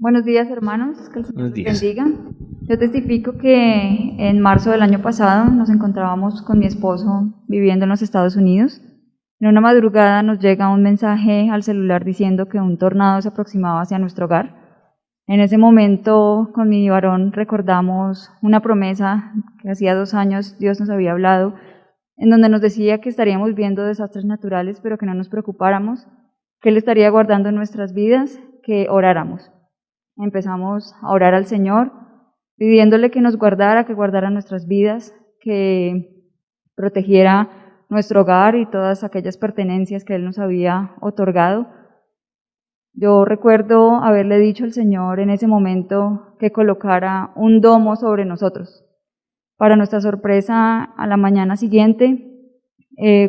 Buenos días, hermanos, que el Señor Buenos los días. bendiga. Yo testifico que en marzo del año pasado nos encontrábamos con mi esposo viviendo en los Estados Unidos. En una madrugada nos llega un mensaje al celular diciendo que un tornado se aproximaba hacia nuestro hogar. En ese momento, con mi varón, recordamos una promesa que hacía 2 años Dios nos había hablado, en donde nos decía que estaríamos viendo desastres naturales, pero que no nos preocupáramos, que Él estaría guardando nuestras vidas, que oráramos. Empezamos a orar al Señor, pidiéndole que nos guardara, que guardara nuestras vidas, que protegiera nuestro hogar y todas aquellas pertenencias que Él nos había otorgado. Yo recuerdo haberle dicho al Señor en ese momento que colocara un domo sobre nosotros. Para nuestra sorpresa, a la mañana siguiente,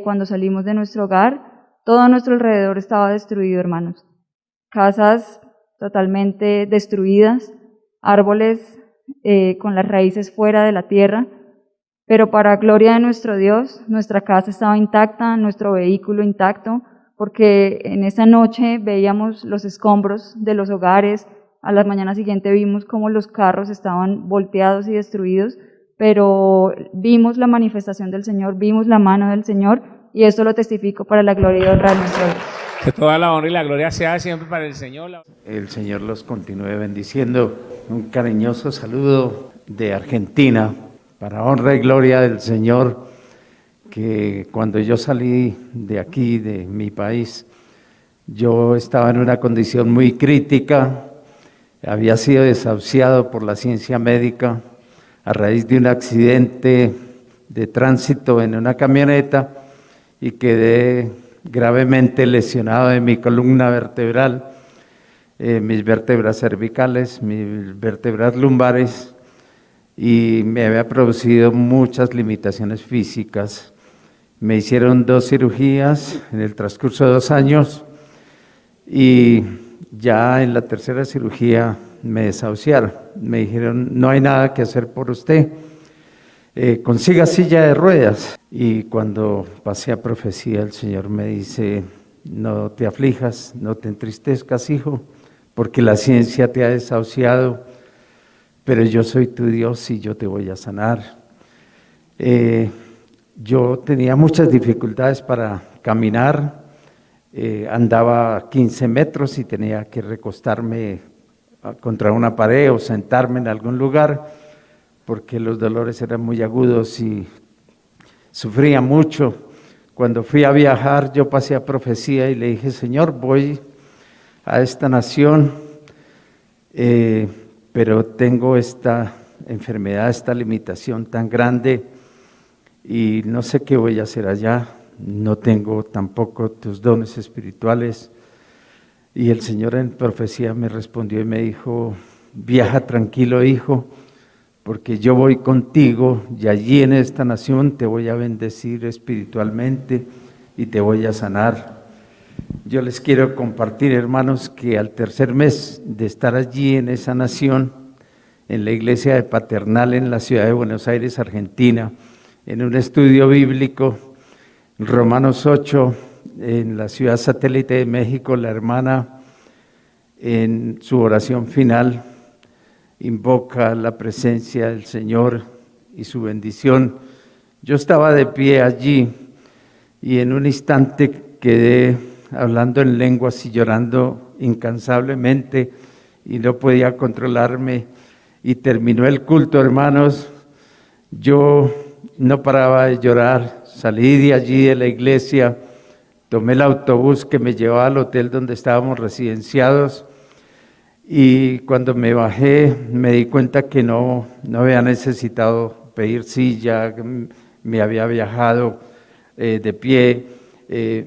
cuando salimos de nuestro hogar, todo a nuestro alrededor estaba destruido, hermanos. Casas totalmente destruidas, árboles con las raíces fuera de la tierra, pero para gloria de nuestro Dios, nuestra casa estaba intacta, nuestro vehículo intacto, porque en esa noche veíamos los escombros de los hogares, a la mañana siguiente vimos cómo los carros estaban volteados y destruidos, pero vimos la manifestación del Señor, vimos la mano del Señor, y esto lo testifico para la gloria y honra de nuestro Dios. Que toda la honra y la gloria sea siempre para el Señor. El Señor los continúe bendiciendo. Un cariñoso saludo de Argentina para honra y gloria del Señor, que cuando yo salí de aquí, de mi país, yo estaba en una condición muy crítica, había sido desahuciado por la ciencia médica a raíz de un accidente de tránsito en una camioneta y quedé gravemente lesionado de mi columna vertebral, mis vértebras cervicales, mis vértebras lumbares, y me había producido muchas limitaciones físicas. Me hicieron 2 cirugías en el transcurso de 2 años y ya en la tercera cirugía me desahuciaron. Me dijeron, no hay nada que hacer por usted, consiga silla de ruedas. Y cuando pasé a profecía, el Señor me dice, no te aflijas, no te entristezcas, hijo, porque la ciencia te ha desahuciado, pero yo soy tu Dios y yo te voy a sanar. Yo tenía muchas dificultades para caminar, andaba 15 metros y tenía que recostarme contra una pared o sentarme en algún lugar, porque los dolores eran muy agudos y sufría mucho. Cuando fui a viajar, yo pasé a profecía y le dije, Señor, voy a esta nación, pero tengo esta enfermedad, esta limitación tan grande y no sé qué voy a hacer allá, no tengo tampoco tus dones espirituales. Y el Señor en profecía me respondió y me dijo, viaja tranquilo, hijo, porque yo voy contigo y allí en esta nación te voy a bendecir espiritualmente y te voy a sanar. Yo les quiero compartir, hermanos, que al tercer mes de estar allí en esa nación, en la iglesia de Paternal en la ciudad de Buenos Aires, Argentina, en un estudio bíblico, Romanos 8, en la ciudad satélite de México, la hermana en su oración final invoca la presencia del Señor y su bendición. Yo estaba de pie allí y en un instante quedé hablando en lenguas y llorando incansablemente y no podía controlarme y terminó el culto, hermanos. Yo no paraba de llorar, salí de allí de la iglesia, tomé el autobús que me llevaba al hotel donde estábamos residenciados y cuando me bajé me di cuenta que no había necesitado pedir silla, me había viajado de pie,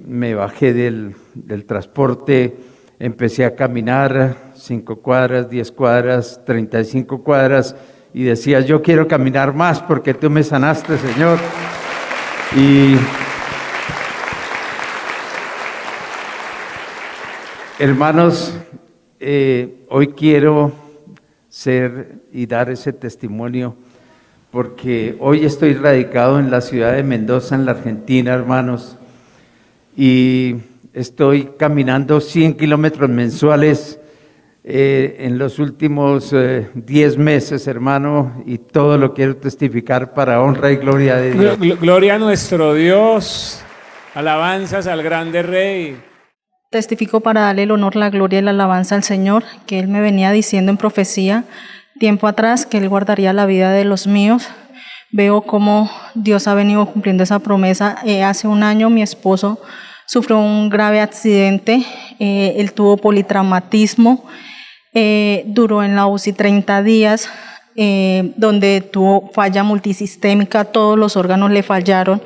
me bajé del transporte, empecé a caminar 5 cuadras, 10 cuadras, 35 cuadras y decía, yo quiero caminar más porque tú me sanaste, Señor. Y hermanos, hoy quiero ser y dar ese testimonio porque hoy estoy radicado en la ciudad de Mendoza, en la Argentina, hermanos, y estoy caminando 100 kilómetros mensuales en los últimos 10 meses, hermano, y todo lo quiero testificar para honra y gloria de Dios. Gloria a nuestro Dios, alabanzas al grande Rey. Testifico para darle el honor, la gloria y la alabanza al Señor, que Él me venía diciendo en profecía tiempo atrás que Él guardaría la vida de los míos. Veo cómo Dios ha venido cumpliendo esa promesa. Hace un año mi esposo sufrió un grave accidente, él tuvo politraumatismo, duró en la UCI 30 días, donde tuvo falla multisistémica, todos los órganos le fallaron.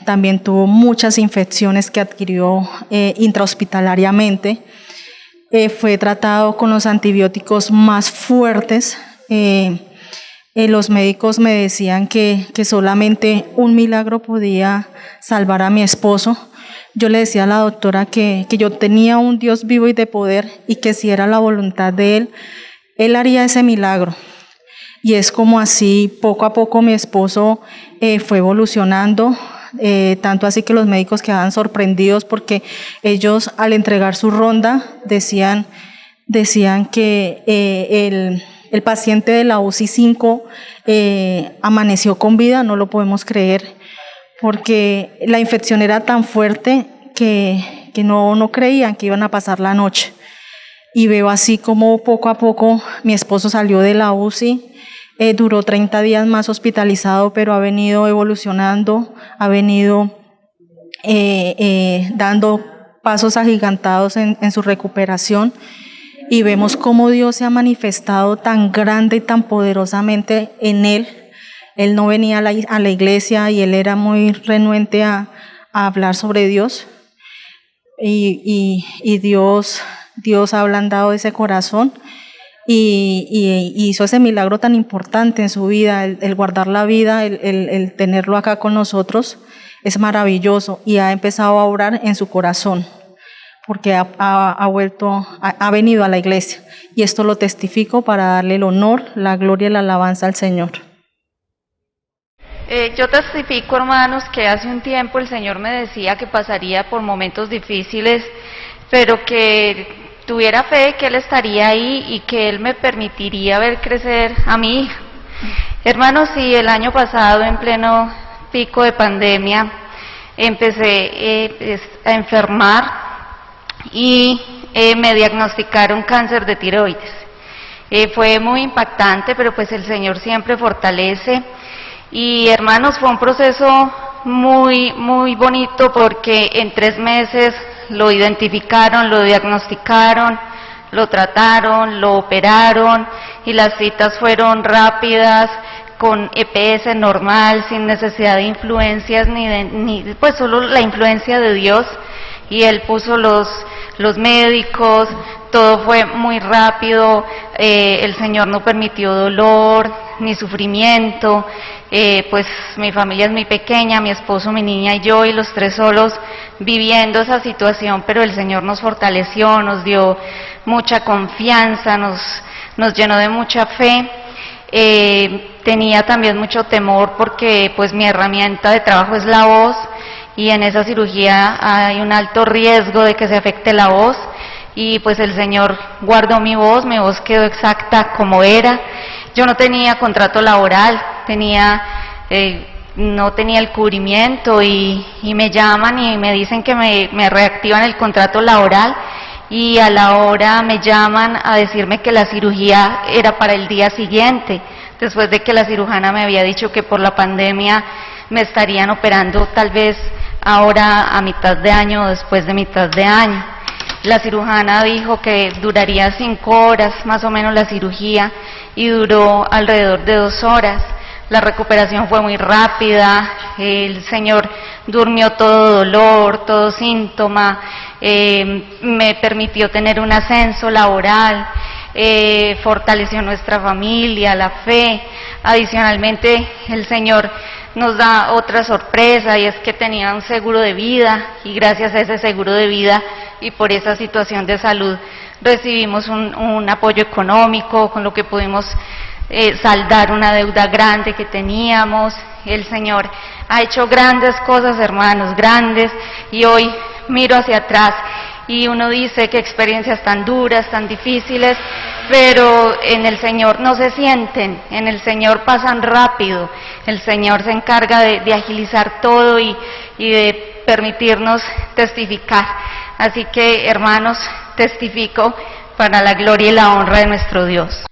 También tuvo muchas infecciones que adquirió intrahospitalariamente. Fue tratado con los antibióticos más fuertes. Los médicos me decían que solamente un milagro podía salvar a mi esposo. Yo le decía a la doctora que yo tenía un Dios vivo y de poder, y que si era la voluntad de Él haría ese milagro. Y es como así, poco a poco mi esposo fue evolucionando, tanto así que los médicos quedaban sorprendidos porque ellos, al entregar su ronda, decían que el paciente de la UCI 5 amaneció con vida. No lo podemos creer, porque la infección era tan fuerte que no creían que iban a pasar la noche. Y veo así como poco a poco mi esposo salió de la UCI, duró 30 días más hospitalizado, pero ha venido evolucionando, ha venido dando pasos agigantados en su recuperación. Y vemos cómo Dios se ha manifestado tan grande y tan poderosamente en él. Él no venía a la iglesia y él era muy renuente a hablar sobre Dios. Y Dios ha ablandado ese corazón y hizo ese milagro tan importante en su vida. El guardar la vida, el tenerlo acá con nosotros es maravilloso, y ha empezado a orar en su corazón, porque ha venido a la iglesia, y esto lo testifico para darle el honor, la gloria y la alabanza al Señor. Yo testifico, hermanos, que hace un tiempo el Señor me decía que pasaría por momentos difíciles, pero que tuviera fe que Él estaría ahí y que Él me permitiría ver crecer a mi hija. Hermanos, sí, el año pasado, en pleno pico de pandemia, empecé a enfermar y me diagnosticaron cáncer de tiroides. Fue muy impactante, pero pues el Señor siempre fortalece. Y hermanos, fue un proceso muy bonito, porque en 3 meses lo identificaron, lo diagnosticaron, lo trataron, lo operaron, y las citas fueron rápidas, con EPS normal, sin necesidad de influencias, pues solo la influencia de Dios, y Él puso los médicos, todo fue muy rápido, el Señor no permitió dolor ni sufrimiento. Pues mi familia es muy pequeña, mi esposo, mi niña y yo, y los 3 solos viviendo esa situación, pero el Señor nos fortaleció, nos dio mucha confianza, nos llenó de mucha fe. Tenía también mucho temor, porque pues mi herramienta de trabajo es la voz, y en esa cirugía hay un alto riesgo de que se afecte la voz, y pues el Señor guardó mi voz quedó exacta como era. Yo no tenía contrato laboral, no tenía el cubrimiento, y me llaman y me dicen que me reactivan el contrato laboral, y a la hora me llaman a decirme que la cirugía era para el día siguiente, después de que la cirujana me había dicho que por la pandemia me estarían operando tal vez ahora a mitad de año o después de mitad de año. La cirujana dijo que duraría 5 horas más o menos la cirugía, y duró alrededor de 2 horas. La recuperación fue muy rápida, el Señor durmió todo dolor, todo síntoma, me permitió tener un ascenso laboral, fortaleció nuestra familia, la fe. Adicionalmente, el Señor nos da otra sorpresa, y es que tenía un seguro de vida, y gracias a ese seguro de vida y por esa situación de salud recibimos un apoyo económico, con lo que pudimos saldar una deuda grande que teníamos. El Señor ha hecho grandes cosas, hermanos, grandes, y hoy miro hacia atrás y uno dice que experiencias tan duras, tan difíciles, pero en el Señor no se sienten, en el Señor pasan rápido, el Señor se encarga de agilizar todo y de permitirnos testificar. Así que, hermanos, testifico para la gloria y la honra de nuestro Dios.